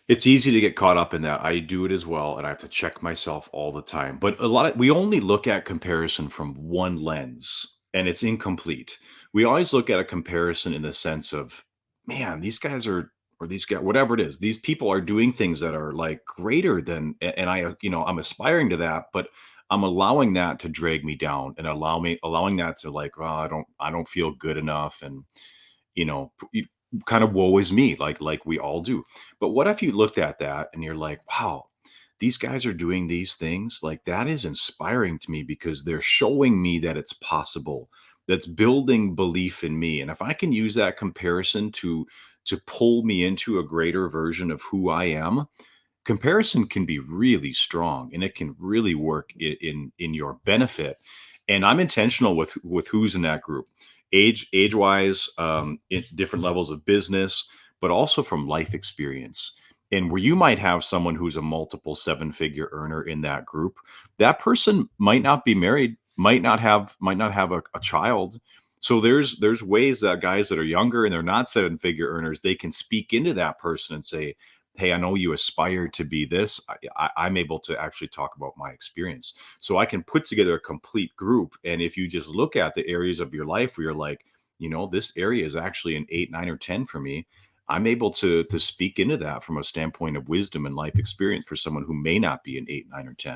It's easy to get caught up in that. I do it as well, and I have to check myself all the time. But a lot of we only look at comparison from one lens, and it's incomplete. We always look at a comparison in the sense of, man, these guys are, or these guys, whatever it is, these people are doing things that are like greater than, and I, I'm aspiring to that, but I'm allowing that to drag me down and allowing that to like, oh, I don't feel good enough, and kind of woe is me, like we all do. But what if you looked at that and you're like, wow, these guys are doing these things? Like that is inspiring to me because they're showing me that it's possible. That's building belief in me. And if I can use that comparison to pull me into a greater version of who I am, comparison can be really strong and it can really work in your benefit. And I'm intentional with who's in that group, age wise, in different levels of business, but also from life experience. And where you might have someone who's a multiple seven figure earner in that group, that person might not be married, might not have a child. So there's ways that guys that are younger and they're not seven figure earners, they can speak into that person and say, hey, I know you aspire to be this. I'm able to actually talk about my experience. So I can put together a complete group. And if you just look at the areas of your life where you're like, this area is actually an 8, 9, or 10 for me, I'm able to speak into that from a standpoint of wisdom and life experience for someone who may not be an 8, 9, or 10.